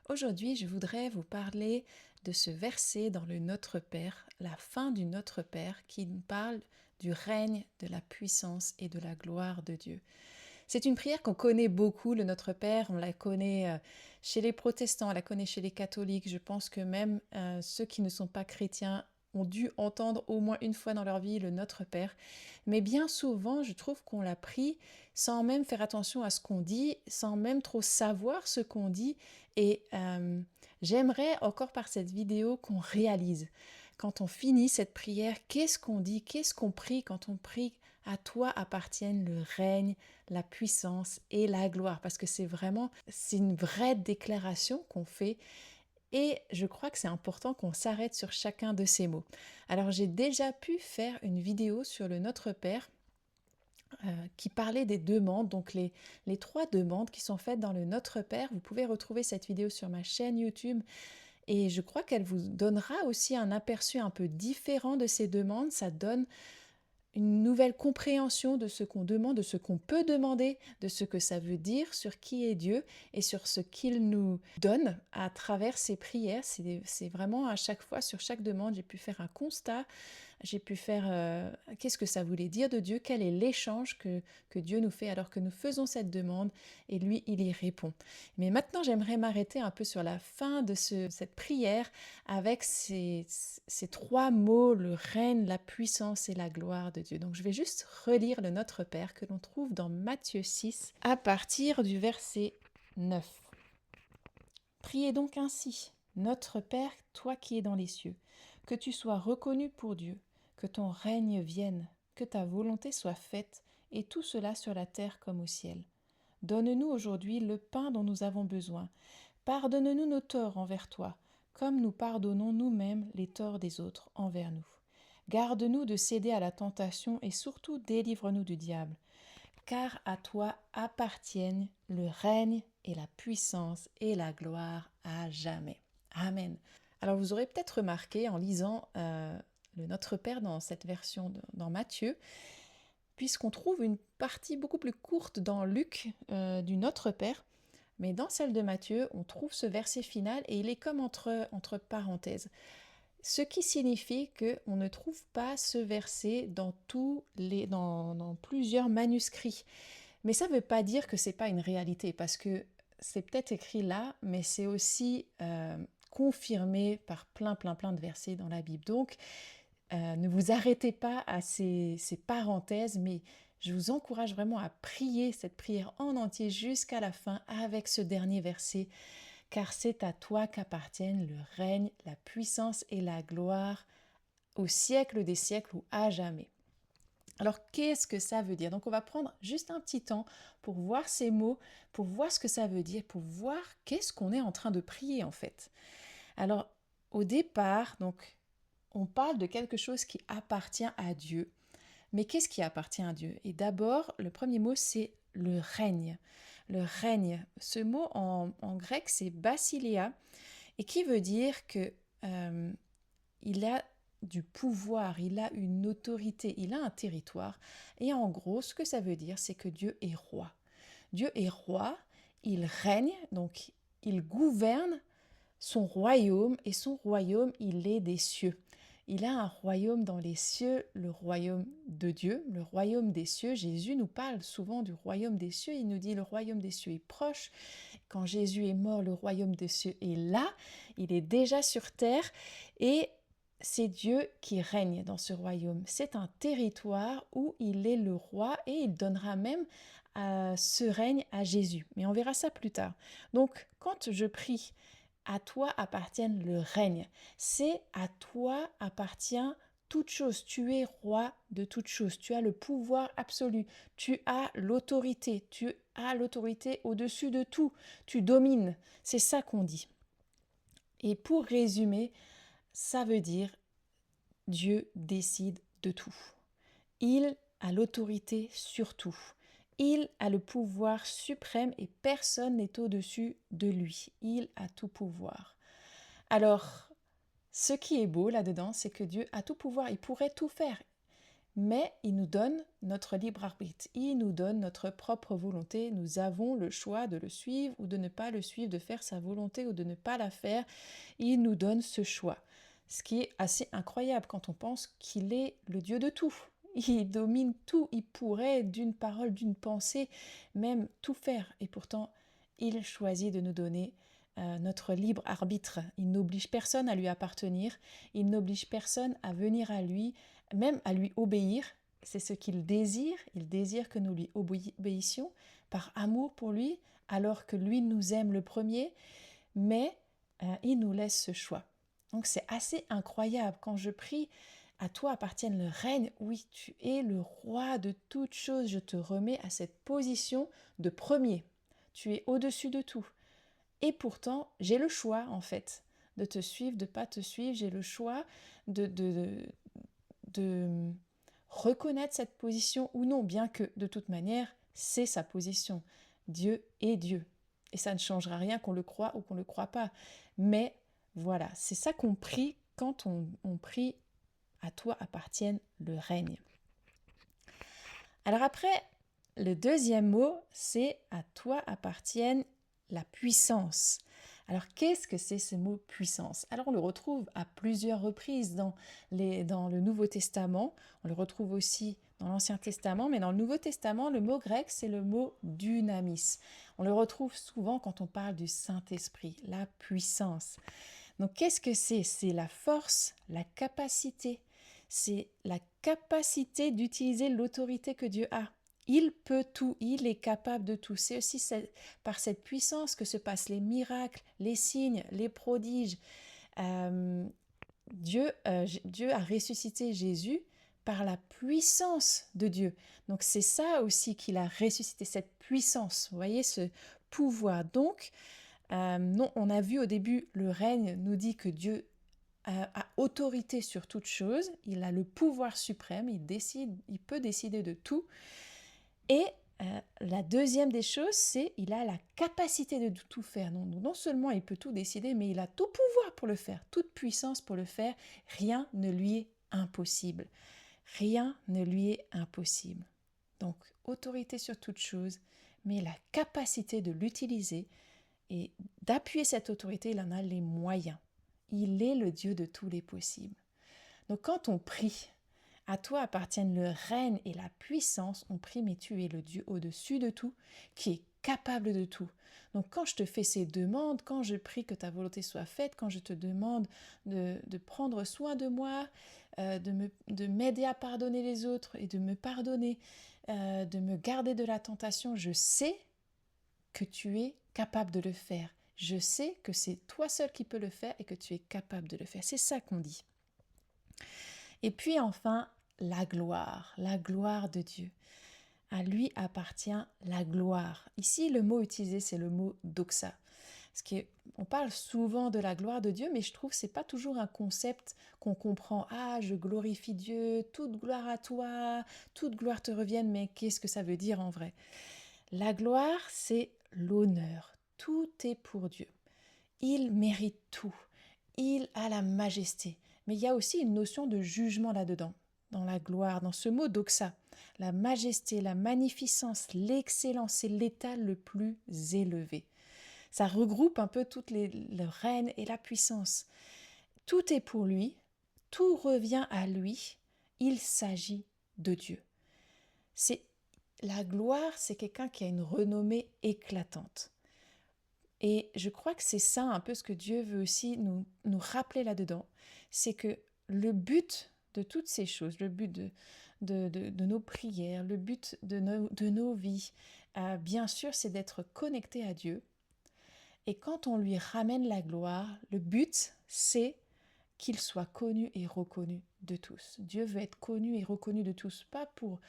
Aujourd'hui, je voudrais vous parler de ce verset dans le Notre Père, la fin du Notre Père, qui nous parle du règne, de la puissance et de la gloire de Dieu. C'est une prière qu'on connaît beaucoup, le Notre Père, on la connaît chez les protestants, on la connaît chez les catholiques. Je pense que même ceux qui ne sont pas chrétiens ont dû entendre au moins une fois dans leur vie le Notre Père. Mais bien souvent, je trouve qu'on la prie sans même faire attention à ce qu'on dit, sans même trop savoir ce qu'on dit. Et j'aimerais encore par cette vidéo qu'on réalise, quand on finit cette prière, qu'est-ce qu'on dit, qu'est-ce qu'on prie quand on prie à toi appartiennent le règne, la puissance et la gloire, parce que c'est une vraie déclaration qu'on fait et je crois que c'est important qu'on s'arrête sur chacun de ces mots. Alors j'ai déjà pu faire une vidéo sur le Notre Père qui parlait des demandes, donc les trois demandes qui sont faites dans le Notre Père. Vous pouvez retrouver cette vidéo sur ma chaîne YouTube et je crois qu'elle vous donnera aussi un aperçu un peu différent de ces demandes. Ça donne une nouvelle compréhension de ce qu'on demande, de ce qu'on peut demander, de ce que ça veut dire, sur qui est Dieu et sur ce qu'il nous donne à travers ses prières. C'est vraiment à chaque fois, sur chaque demande, j'ai pu faire un constat, j'ai pu faire qu'est-ce que ça voulait dire de Dieu, quel est l'échange que Dieu nous fait alors que nous faisons cette demande et lui, il y répond. Mais maintenant, j'aimerais m'arrêter un peu sur la fin de cette prière avec ces trois mots, le règne, la puissance et la gloire de Dieu. Donc je vais juste relire le Notre Père que l'on trouve dans Matthieu 6 à partir du verset 9. Priez donc ainsi, Notre Père, toi qui es dans les cieux, que tu sois reconnu pour Dieu, que ton règne vienne, que ta volonté soit faite, et tout cela sur la terre comme au ciel. Donne-nous aujourd'hui le pain dont nous avons besoin. Pardonne-nous nos torts envers toi, comme nous pardonnons nous-mêmes les torts des autres envers nous. Garde-nous de céder à la tentation et surtout délivre-nous du diable, car à toi appartiennent le règne et la puissance et la gloire à jamais. Amen. Alors vous aurez peut-être remarqué en lisant le Notre Père dans cette version dans Matthieu, puisqu'on trouve une partie beaucoup plus courte dans Luc du Notre Père, mais dans celle de Matthieu, on trouve ce verset final et il est comme entre parenthèses. Ce qui signifie qu'on ne trouve pas ce verset dans plusieurs manuscrits. Mais ça ne veut pas dire que ce n'est pas une réalité, parce que c'est peut-être écrit là, mais c'est aussi confirmé par plein de versets dans la Bible. Donc, ne vous arrêtez pas à ces parenthèses, mais je vous encourage vraiment à prier cette prière en entier jusqu'à la fin avec ce dernier verset, car c'est à toi qu'appartiennent le règne, la puissance et la gloire au siècle des siècles ou à jamais. Alors qu'est-ce que ça veut dire? Donc on va prendre juste un petit temps pour voir ces mots, pour voir ce que ça veut dire, pour voir qu'est-ce qu'on est en train de prier en fait. Alors au départ, donc on parle de quelque chose qui appartient à Dieu. Mais qu'est-ce qui appartient à Dieu? Et d'abord, le premier mot, c'est le règne. Le règne. Ce mot en grec, c'est basileia, et qui veut dire que il a du pouvoir, il a une autorité, il a un territoire. Et en gros, ce que ça veut dire, c'est que Dieu est roi. Dieu est roi, il règne, donc il gouverne son royaume, et son royaume, il est des cieux. Il a un royaume dans les cieux, le royaume de Dieu, le royaume des cieux. Jésus nous parle souvent du royaume des cieux. Il nous dit le royaume des cieux est proche. Quand Jésus est mort, le royaume des cieux est là. Il est déjà sur terre et c'est Dieu qui règne dans ce royaume. C'est un territoire où il est le roi et il donnera même ce règne à Jésus. Mais on verra ça plus tard. Donc, quand je prie, à toi appartienne le règne. C'est à toi appartient toute chose. Tu es roi de toute chose. Tu as le pouvoir absolu. Tu as l'autorité. Tu as l'autorité au-dessus de tout. Tu domines. C'est ça qu'on dit. Et pour résumer, ça veut dire Dieu décide de tout. Il a l'autorité sur tout. Il a le pouvoir suprême et personne n'est au-dessus de lui. Il a tout pouvoir. Alors, ce qui est beau là-dedans, c'est que Dieu a tout pouvoir, il pourrait tout faire. mais il nous donne notre libre arbitre, il nous donne notre propre volonté. Nous avons le choix de le suivre ou de ne pas le suivre, de faire sa volonté ou de ne pas la faire. Il nous donne ce choix, ce qui est assez incroyable quand on pense qu'il est le Dieu de tout. Il domine tout, il pourrait d'une parole, d'une pensée, même tout faire. Et pourtant, il choisit de nous donner notre libre arbitre. Il n'oblige personne à lui appartenir, il n'oblige personne à venir à lui, même à lui obéir. C'est ce qu'il désire. Il désire que nous lui obéissions par amour pour lui, alors que lui nous aime le premier, mais il nous laisse ce choix. Donc c'est assez incroyable. Quand je prie, à toi appartienne le règne, oui, tu es le roi de toutes choses, je te remets à cette position de premier. Tu es au-dessus de tout. Et pourtant, j'ai le choix, en fait, de te suivre, de ne pas te suivre. J'ai le choix de reconnaître cette position ou non, bien que, de toute manière, c'est sa position. Dieu est Dieu. Et ça ne changera rien qu'on le croit ou qu'on ne le croit pas. Mais voilà, c'est ça qu'on prie quand on prie « À toi appartienne le règne ». Alors après, le deuxième mot, c'est « À toi appartienne la puissance ». Alors qu'est-ce que c'est ce mot puissance? Alors on le retrouve à plusieurs reprises dans le Nouveau Testament, on le retrouve aussi dans l'Ancien Testament, mais dans le Nouveau Testament, le mot grec, c'est le mot dunamis. On le retrouve souvent quand on parle du Saint-Esprit, la puissance. Donc qu'est-ce que c'est? C'est la force, la capacité. C'est la capacité d'utiliser l'autorité que Dieu a. Il peut tout, il est capable de tout. C'est aussi par cette puissance que se passent les miracles, les signes, les prodiges. Dieu a ressuscité Jésus par la puissance de Dieu. Donc c'est ça aussi qu'il a ressuscité, cette puissance. Vous voyez, ce pouvoir. Donc, non, on a vu au début, le règne nous dit que Dieu a autorité sur toute chose, il a le pouvoir suprême, il peut décider de tout. Et la deuxième des choses, c'est qu'il a la capacité de tout faire. Non seulement il peut tout décider, mais il a tout pouvoir pour le faire, toute puissance pour le faire. Rien ne lui est impossible. Rien ne lui est impossible. Donc, autorité sur toute chose, mais la capacité de l'utiliser et d'appuyer cette autorité, il en a les moyens. Il est le Dieu de tous les possibles. Donc quand on prie, à toi appartiennent le règne et la puissance, on prie, mais tu es le Dieu au-dessus de tout, qui est capable de tout. Donc quand je te fais ces demandes, quand je prie que ta volonté soit faite, quand je te demande de prendre soin de moi, de m'aider à pardonner les autres et de me pardonner, de me garder de la tentation, je sais que tu es capable de le faire. Je sais que c'est toi seul qui peux le faire et que tu es capable de le faire. C'est ça qu'on dit. Et puis enfin, la gloire de Dieu. À lui appartient la gloire. Ici, le mot utilisé, c'est le mot doxa. On parle souvent de la gloire de Dieu, mais je trouve que ce n'est pas toujours un concept qu'on comprend. Ah, je glorifie Dieu, toute gloire à toi, toute gloire te revienne, mais qu'est-ce que ça veut dire en vrai? La gloire, c'est l'honneur. Tout est pour Dieu. Il mérite tout. Il a la majesté. Mais il y a aussi une notion de jugement là-dedans, dans la gloire, dans ce mot doxa. La majesté, la magnificence, l'excellence, c'est l'état le plus élevé. Ça regroupe un peu toutes le règne et la puissance. Tout est pour lui, tout revient à lui. Il s'agit de Dieu. La gloire, c'est quelqu'un qui a une renommée éclatante. Et je crois que c'est ça un peu ce que Dieu veut aussi nous rappeler là-dedans. C'est que le but de toutes ces choses, le but de nos prières, le but de nos vies, bien sûr, c'est d'être connecté à Dieu. Et quand on lui ramène la gloire, le but, c'est qu'il soit connu et reconnu de tous. Dieu veut être connu et reconnu de tous, pas pour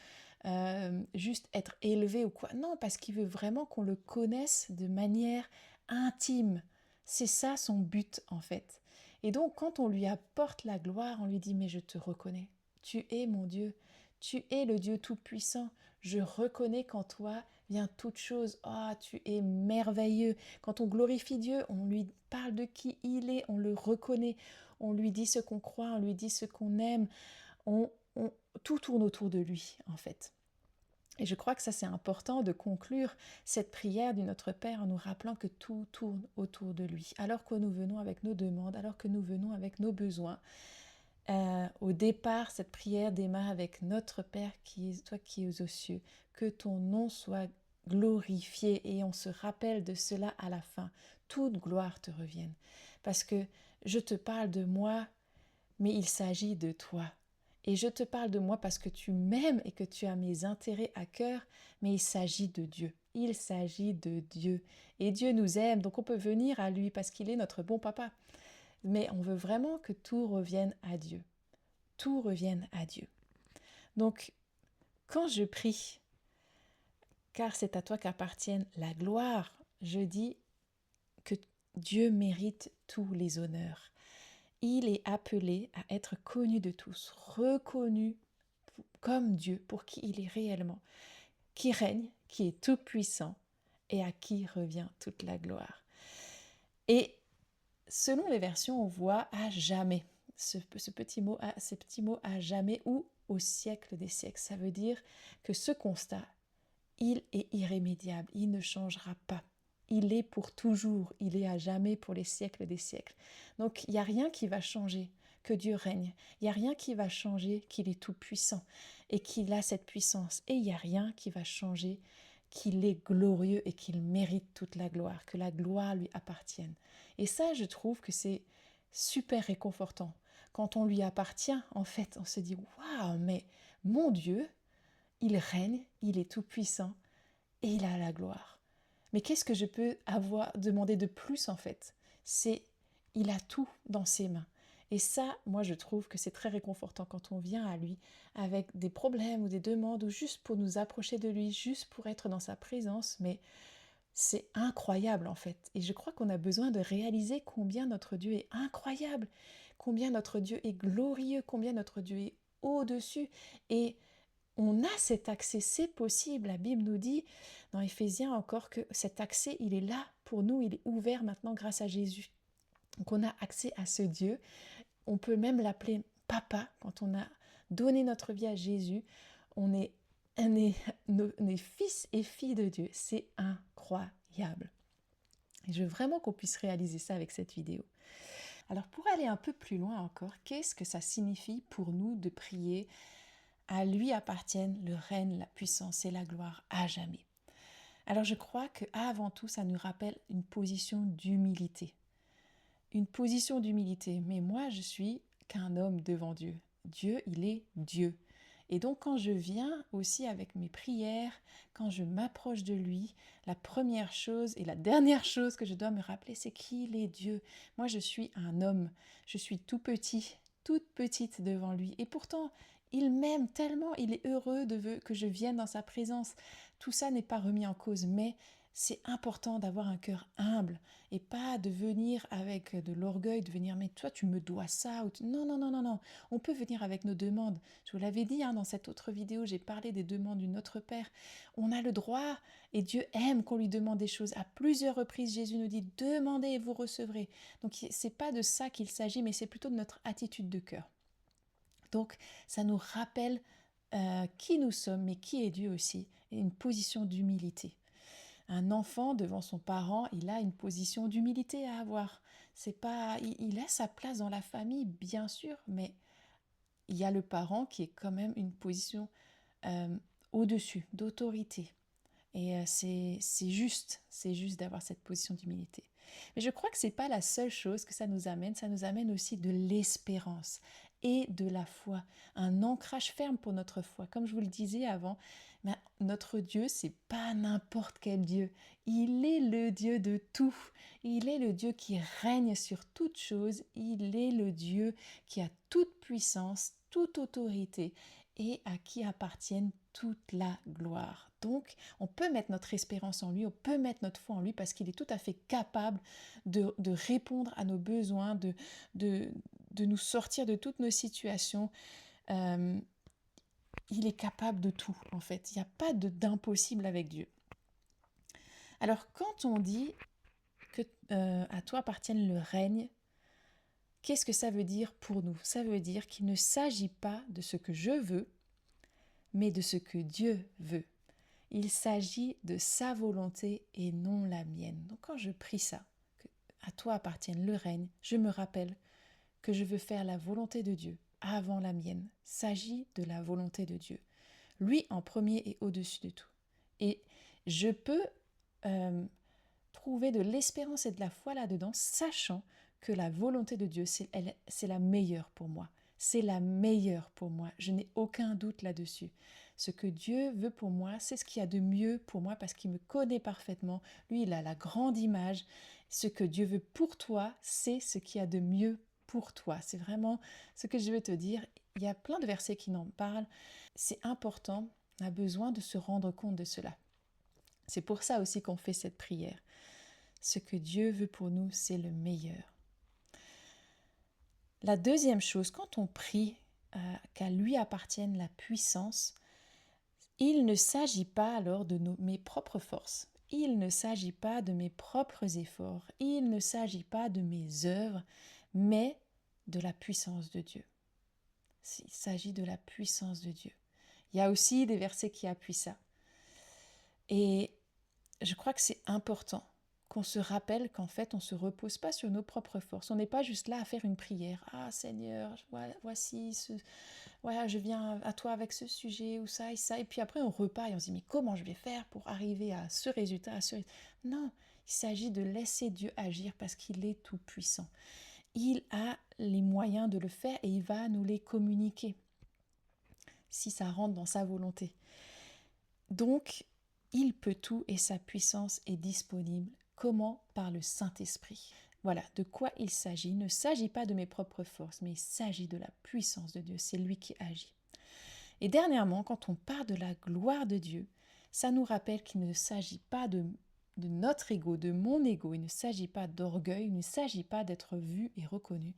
juste être élevé ou quoi. Non, parce qu'il veut vraiment qu'on le connaisse de manière intime. C'est ça son but en fait. Et donc quand on lui apporte la gloire, on lui dit mais je te reconnais. Tu es mon Dieu. Tu es le Dieu tout-puissant. Je reconnais qu'en toi vient toute chose. Ah, tu es merveilleux. Quand on glorifie Dieu, on lui parle de qui il est, on le reconnaît. On lui dit ce qu'on croit, on lui dit ce qu'on aime. On on- tout tourne autour de lui, en fait. Et je crois que ça, c'est important de conclure cette prière du Notre Père en nous rappelant que tout tourne autour de lui. Alors que nous venons avec nos demandes, alors que nous venons avec nos besoins, au départ, cette prière démarre avec Notre Père, toi qui es aux cieux, que ton nom soit glorifié, et on se rappelle de cela à la fin. Toute gloire te revienne. Parce que je te parle de moi, mais il s'agit de toi. Et je te parle de moi parce que tu m'aimes et que tu as mes intérêts à cœur, mais il s'agit de Dieu. Il s'agit de Dieu. Et Dieu nous aime, donc on peut venir à lui parce qu'il est notre bon papa. Mais on veut vraiment que tout revienne à Dieu. Tout revienne à Dieu. Donc, quand je prie, car c'est à toi qu'appartienne la gloire, je dis que Dieu mérite tous les honneurs. Il est appelé à être connu de tous, reconnu comme Dieu pour qui il est réellement, qui règne, qui est tout-puissant et à qui revient toute la gloire. Et selon les versions, on voit à jamais. Ce petit mot à jamais ou au siècle des siècles. Ça veut dire que ce constat, il est irrémédiable, il ne changera pas. Il est pour toujours, il est à jamais pour les siècles des siècles. Donc il n'y a rien qui va changer que Dieu règne. Il n'y a rien qui va changer qu'il est tout puissant et qu'il a cette puissance. Et il n'y a rien qui va changer qu'il est glorieux et qu'il mérite toute la gloire, que la gloire lui appartienne. Et ça, je trouve que c'est super réconfortant. Quand on lui appartient, en fait, on se dit « Waouh, mais mon Dieu, il règne, il est tout puissant et il a la gloire. » Mais qu'est-ce que je peux demander de plus, en fait? C'est il a tout dans ses mains. Et ça, moi, je trouve que c'est très réconfortant quand on vient à lui avec des problèmes ou des demandes ou juste pour nous approcher de lui, juste pour être dans sa présence. Mais c'est incroyable, en fait. Et je crois qu'on a besoin de réaliser combien notre Dieu est incroyable, combien notre Dieu est glorieux, combien notre Dieu est au-dessus. Et on a cet accès, c'est possible. La Bible nous dit dans Éphésiens encore que cet accès, il est là pour nous, il est ouvert maintenant grâce à Jésus. Donc on a accès à ce Dieu. On peut même l'appeler Papa quand on a donné notre vie à Jésus. On est fils et filles de Dieu. C'est incroyable. Et je veux vraiment qu'on puisse réaliser ça avec cette vidéo. Alors pour aller un peu plus loin encore, qu'est-ce que ça signifie pour nous de prier « À lui appartiennent le règne, la puissance et la gloire à jamais ». Alors je crois qu'avant tout, ça nous rappelle une position d'humilité. Une position d'humilité. Mais moi, je suis qu'un homme devant Dieu. Dieu, il est Dieu. Et donc quand je viens aussi avec mes prières, quand je m'approche de lui, la première chose et la dernière chose que je dois me rappeler, c'est qu'il est Dieu. Moi, je suis un homme. Je suis tout petit, toute petite devant lui. Et pourtant, il m'aime tellement, il est heureux que je vienne dans sa présence. Tout ça n'est pas remis en cause, mais c'est important d'avoir un cœur humble et pas de venir avec de l'orgueil, de venir mais toi tu me dois ça. Non, non, non, non, non. On peut venir avec nos demandes. Je vous l'avais dit dans cette autre vidéo, j'ai parlé des demandes du Notre Père. On a le droit et Dieu aime qu'on lui demande des choses. À plusieurs reprises, Jésus nous dit demandez et vous recevrez. Donc c'est pas de ça qu'il s'agit, mais c'est plutôt de notre attitude de cœur. Donc ça nous rappelle qui nous sommes, mais qui est Dieu aussi, et une position d'humilité. Un enfant devant son parent, il a une position d'humilité à avoir. C'est pas, il a sa place dans la famille, bien sûr, mais il y a le parent qui est quand même une position au-dessus, d'autorité. Et c'est juste d'avoir cette position d'humilité. Mais je crois que ce n'est pas la seule chose que ça nous amène aussi de l'espérance et de la foi, un ancrage ferme pour notre foi. Comme je vous le disais avant, notre Dieu, c'est pas n'importe quel Dieu. Il est le Dieu de tout. Il est le Dieu qui règne sur toute chose. Il est le Dieu qui a toute puissance, toute autorité et à qui appartiennent toute la gloire. Donc, on peut mettre notre espérance en lui, on peut mettre notre foi en lui parce qu'il est tout à fait capable de répondre à nos besoins, de nous sortir de toutes nos situations. Il est capable de tout, en fait. Il n'y a pas d'impossible avec Dieu. Alors, quand on dit que à toi appartienne le règne, Qu'est-ce que ça veut dire pour nous? Ça veut dire qu'il ne s'agit pas de ce que je veux, mais de ce que Dieu veut. Il s'agit de sa volonté et non la mienne. Donc quand je prie ça, que à toi appartienne le règne, je me rappelle que je veux faire la volonté de Dieu avant la mienne. Il s'agit de la volonté de Dieu. Lui en premier et au-dessus de tout. Et je peux trouver de l'espérance et de la foi là-dedans, sachant que la volonté de Dieu, c'est la meilleure pour moi. C'est la meilleure pour moi. Je n'ai aucun doute là-dessus. Ce que Dieu veut pour moi, c'est ce qu'il y a de mieux pour moi parce qu'il me connaît parfaitement. Lui, il a la grande image. Ce que Dieu veut pour toi, c'est ce qu'il y a de mieux pour toi. C'est vraiment ce que je veux te dire. Il y a plein de versets qui en parlent. C'est important, on a besoin de se rendre compte de cela. C'est pour ça aussi qu'on fait cette prière. Ce que Dieu veut pour nous, c'est le meilleur. La deuxième chose, quand on prie qu'à lui appartienne la puissance, il ne s'agit pas alors de mes propres forces. Il ne s'agit pas de mes propres efforts. Il ne s'agit pas de mes œuvres, mais de la puissance de Dieu. Il s'agit de la puissance de Dieu. Il y a aussi des versets qui appuient ça. Et je crois que c'est important qu'on se rappelle qu'en fait, on ne se repose pas sur nos propres forces. On n'est pas juste là à faire une prière. « Ah Seigneur, voici voilà, je viens à toi avec ce sujet ou ça et ça. » Et puis après, on repart et on se dit « Mais comment je vais faire pour arriver à ce résultat, à ce... » Non, il s'agit de laisser Dieu agir parce qu'il est tout-puissant. Il a les moyens de le faire et il va nous les communiquer si ça rentre dans sa volonté. Donc, il peut tout et sa puissance est disponible. Comment? Par le Saint-Esprit. Voilà de quoi il s'agit. Il ne s'agit pas de mes propres forces, mais il s'agit de la puissance de Dieu. C'est lui qui agit. Et dernièrement, quand on parle de la gloire de Dieu, ça nous rappelle qu'il ne s'agit pas de notre ego, de mon ego. Il ne s'agit pas d'orgueil, il ne s'agit pas d'être vu et reconnu,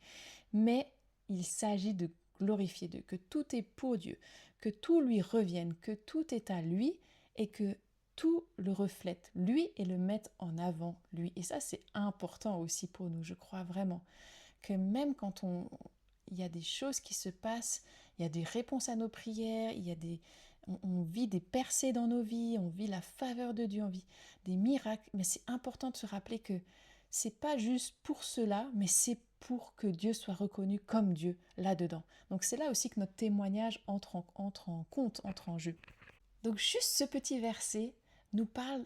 mais il s'agit de glorifier Dieu, que tout est pour Dieu, que tout lui revienne, que tout est à lui et que tout le reflète, lui, et le mettre en avant, lui. Et ça, c'est important aussi pour nous, je crois vraiment, que même quand il y a des choses qui se passent, il y a des réponses à nos prières, on vit des percées dans nos vies, on vit la faveur de Dieu, on vit des miracles, mais c'est important de se rappeler que c'est pas juste pour cela, mais c'est pour que Dieu soit reconnu comme Dieu là-dedans. Donc c'est là aussi que notre témoignage entre en compte, entre en jeu. Donc juste ce petit verset nous parle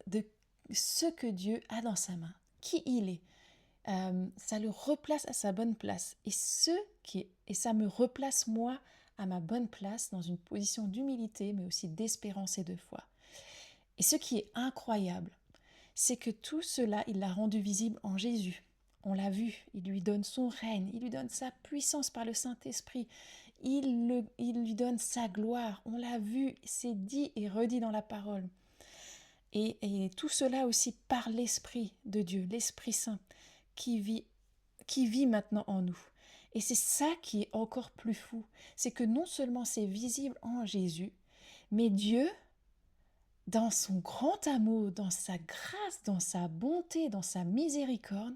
de ce que Dieu a dans sa main, qui il est. Ça le replace à sa bonne place. Et ça me replace moi à ma bonne place dans une position d'humilité, mais aussi d'espérance et de foi. Et ce qui est incroyable, c'est que tout cela, il l'a rendu visible en Jésus. On l'a vu, il lui donne son règne, il lui donne sa puissance par le Saint-Esprit, il lui donne sa gloire. On l'a vu, c'est dit et redit dans la parole. Et tout cela aussi par l'Esprit de Dieu, l'Esprit Saint, qui vit maintenant en nous. Et c'est ça qui est encore plus fou, c'est que non seulement c'est visible en Jésus, mais Dieu, dans son grand amour, dans sa grâce, dans sa bonté, dans sa miséricorde,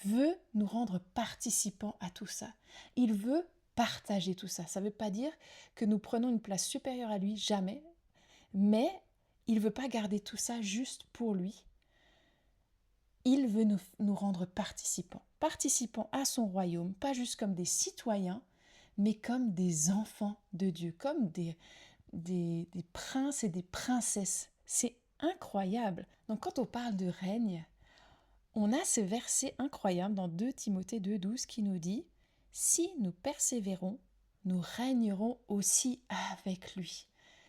veut nous rendre participants à tout ça. Il veut partager tout ça. Ça ne veut pas dire que nous prenons une place supérieure à lui, jamais, mais il ne veut pas garder tout ça juste pour lui. Il veut nous rendre participants à son royaume, pas juste comme des citoyens, mais comme des enfants de Dieu, comme des princes et des princesses. C'est incroyable. Donc quand on parle de règne, on a ce verset incroyable dans 2 Timothée 2,12 qui nous dit « Si nous persévérons, nous régnerons aussi avec lui ».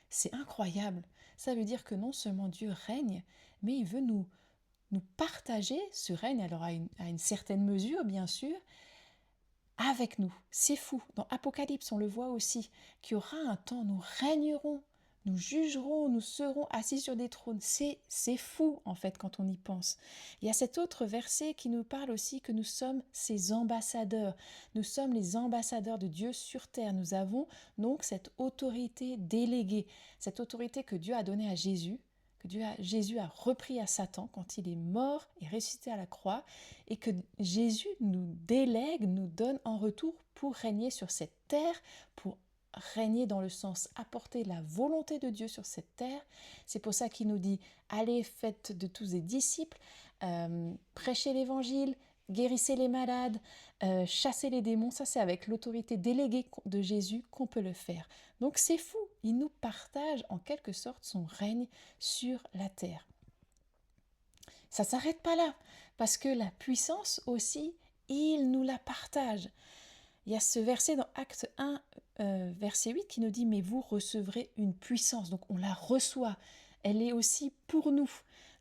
C'est incroyable. Ça veut dire que non seulement Dieu règne, mais il veut nous partager ce règne, alors à une certaine mesure bien sûr, avec nous. C'est fou. Dans Apocalypse, on le voit aussi, qu'il y aura un temps, nous régnerons, nous jugerons, nous serons assis sur des trônes. C'est fou en fait quand on y pense. Il y a cet autre verset qui nous parle aussi que nous sommes ses ambassadeurs. Nous sommes les ambassadeurs de Dieu sur terre. Nous avons donc cette autorité déléguée, cette autorité que Dieu a donnée à Jésus, Jésus a repris à Satan quand il est mort et ressuscité à la croix, et que Jésus nous délègue, nous donne en retour pour régner sur cette terre, pour régner dans le sens apporter la volonté de Dieu sur cette terre. C'est pour ça qu'il nous dit allez, faites de tous des disciples, prêchez l'évangile, guérissez les malades, chassez les démons. Ça, c'est avec l'autorité déléguée de Jésus qu'on peut le faire. Donc c'est fou, il nous partage en quelque sorte son règne sur la terre. Ça ne s'arrête pas là, parce que la puissance aussi, il nous la partage. Il y a ce verset dans Acte 1, verset 8 qui nous dit « Mais vous recevrez une puissance ». Donc on la reçoit. Elle est aussi pour nous.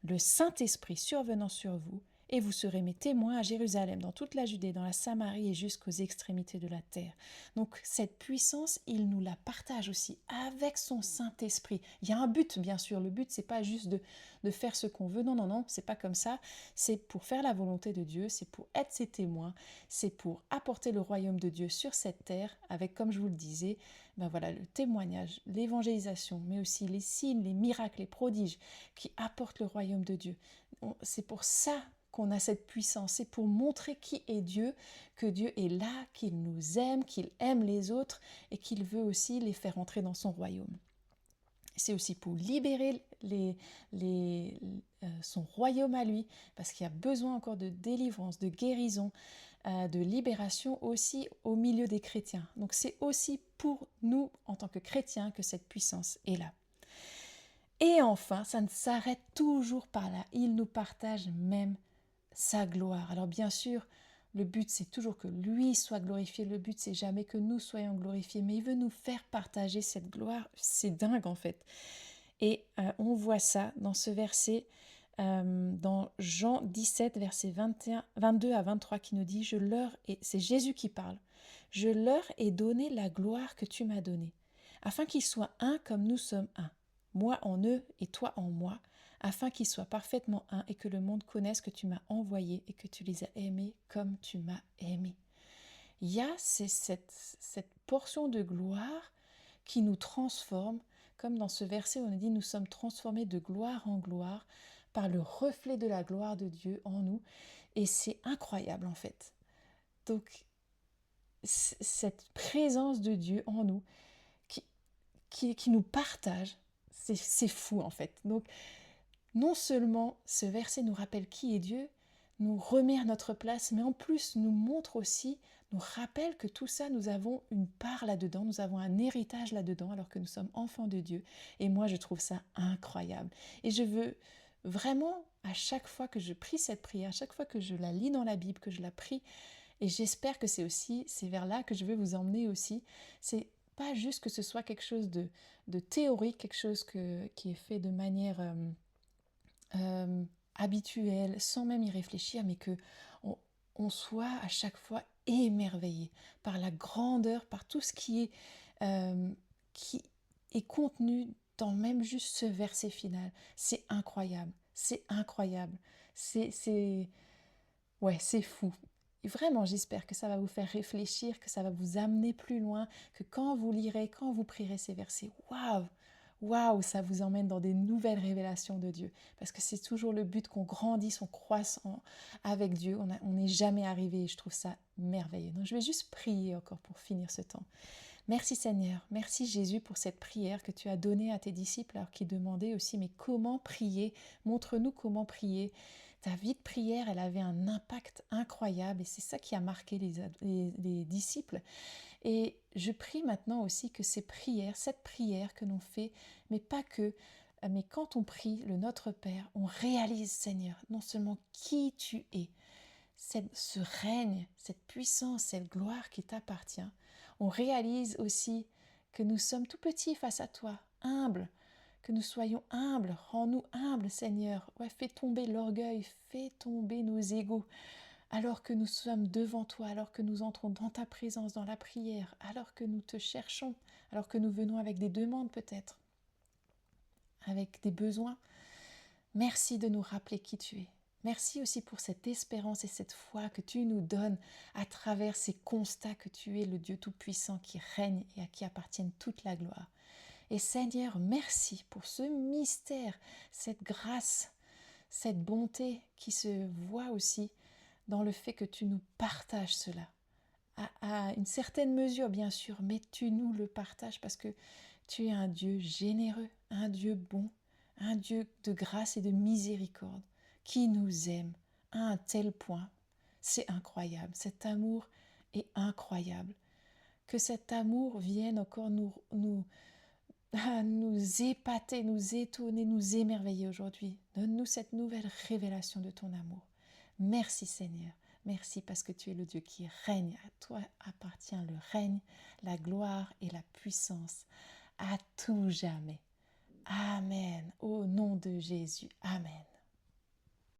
Le Saint-Esprit survenant sur vous, et vous serez mes témoins à Jérusalem, dans toute la Judée, dans la Samarie et jusqu'aux extrémités de la terre. Donc cette puissance, il nous la partage aussi avec son Saint-Esprit. Il y a un but, bien sûr. Le but, c'est pas juste de faire ce qu'on veut. Non, non, non, c'est pas comme ça. C'est pour faire la volonté de Dieu, c'est pour être ses témoins, c'est pour apporter le royaume de Dieu sur cette terre, avec, comme je vous le disais, ben voilà, le témoignage, l'évangélisation, mais aussi les signes, les miracles, les prodiges qui apportent le royaume de Dieu. C'est pour ça qu'on a cette puissance, c'est pour montrer qui est Dieu, que Dieu est là, qu'il nous aime, qu'il aime les autres et qu'il veut aussi les faire entrer dans son royaume. C'est aussi pour libérer son royaume à lui, parce qu'il y a besoin encore de délivrance, de guérison, de libération aussi au milieu des chrétiens. Donc c'est aussi pour nous, en tant que chrétiens, que cette puissance est là. Et enfin, ça ne s'arrête toujours pas là. Il nous partage même sa gloire. Alors bien sûr, le but c'est toujours que lui soit glorifié, le but c'est jamais que nous soyons glorifiés, mais il veut nous faire partager cette gloire. C'est dingue en fait. Et on voit ça dans ce verset, dans Jean 17, versets 22 à 23, qui nous dit c'est Jésus qui parle, « Je leur ai donné la gloire que tu m'as donnée, afin qu'ils soient un comme nous sommes un, moi en eux et toi en moi, afin qu'ils soient parfaitement un et que le monde connaisse que tu m'as envoyé et que tu les as aimés comme tu m'as aimé. » Il y a cette portion de gloire qui nous transforme, comme dans ce verset où on dit « Nous sommes transformés de gloire en gloire par le reflet de la gloire de Dieu en nous. » Et c'est incroyable en fait. Donc, cette présence de Dieu en nous qui nous partage, c'est fou en fait. Donc, non seulement ce verset nous rappelle qui est Dieu, nous remet à notre place, mais en plus nous montre aussi, nous rappelle que tout ça, nous avons une part là-dedans, nous avons un héritage là-dedans, alors que nous sommes enfants de Dieu. Et moi, je trouve ça incroyable. Et je veux vraiment, à chaque fois que je prie cette prière, à chaque fois que je la lis dans la Bible, que je la prie, et j'espère que c'est vers là que je veux vous emmener aussi, c'est pas juste que ce soit quelque chose de théorique, quelque chose qui est fait de manière habituelle, sans même y réfléchir, mais que on soit à chaque fois émerveillé par la grandeur, par tout ce qui est contenu dans même juste ce verset final. C'est incroyable, c'est incroyable, ouais, c'est fou. Et vraiment, j'espère que ça va vous faire réfléchir, que ça va vous amener plus loin, que quand vous lirez, quand vous prierez ces versets, waouh, ça vous emmène dans des nouvelles révélations de Dieu. Parce que c'est toujours le but qu'on grandisse, on croisse avec Dieu. On n'est jamais arrivé et je trouve ça merveilleux. Donc je vais juste prier encore pour finir ce temps. Merci Seigneur, merci Jésus pour cette prière que tu as donnée à tes disciples alors qu'ils demandaient aussi mais comment prier? Montre-nous comment prier. Ta vie de prière, elle avait un impact incroyable et c'est ça qui a marqué les disciples. Et je prie maintenant aussi que cette prière que l'on fait, mais pas que, mais quand on prie le Notre Père, on réalise Seigneur, non seulement qui tu es, ce règne, cette puissance, cette gloire qui t'appartient, on réalise aussi que nous sommes tout petits face à toi, humbles, que nous soyons humbles, rends-nous humbles Seigneur, ouais, fais tomber l'orgueil, fais tomber nos égos, alors que nous sommes devant toi, alors que nous entrons dans ta présence, dans la prière, alors que nous te cherchons, alors que nous venons avec des demandes peut-être, avec des besoins. Merci de nous rappeler qui tu es. Merci aussi pour cette espérance et cette foi que tu nous donnes à travers ces constats que tu es le Dieu Tout-Puissant qui règne et à qui appartienne toute la gloire. Et Seigneur, merci pour ce mystère, cette grâce, cette bonté qui se voit aussi dans le fait que tu nous partages cela. À une certaine mesure, bien sûr, mais tu nous le partages parce que tu es un Dieu généreux, un Dieu bon, un Dieu de grâce et de miséricorde, qui nous aime à un tel point. C'est incroyable, cet amour est incroyable. Que cet amour vienne encore nous épater, nous étonner, nous émerveiller aujourd'hui. Donne-nous cette nouvelle révélation de ton amour. Merci Seigneur. Merci parce que tu es le Dieu qui règne. À toi appartient le règne, la gloire et la puissance à tout jamais. Amen. Au nom de Jésus. Amen.